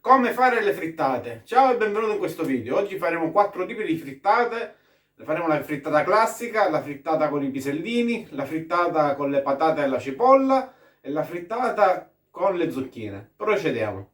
Come fare le frittate? Ciao e benvenuto in questo video. Oggi faremo 4 tipi di frittate. Faremo la frittata classica, la frittata con i pisellini, la frittata con le patate e la cipolla e la frittata con le zucchine. Procediamo.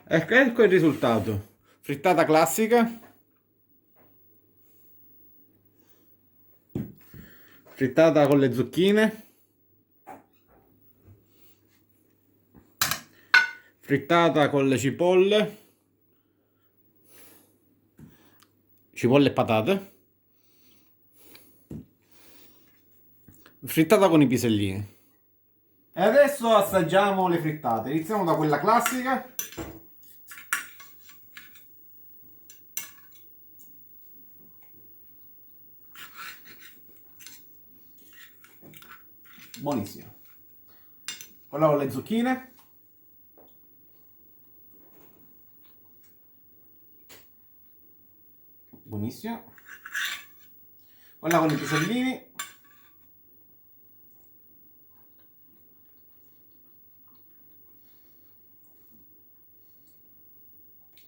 Ecco il risultato. Frittata classica, frittata con le zucchine, frittata con le cipolle, cipolle e patate, frittata con i pisellini. E adesso assaggiamo le frittate. Iniziamo da quella classica. Buonissima. Quella con le zucchine. buonissima. Quella con i pisellini.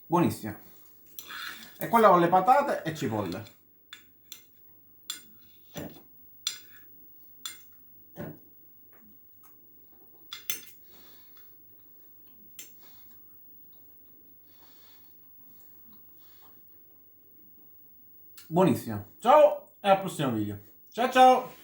Buonissima. E quella con le patate e cipolle. Buonissima. Ciao e al prossimo video. Ciao ciao!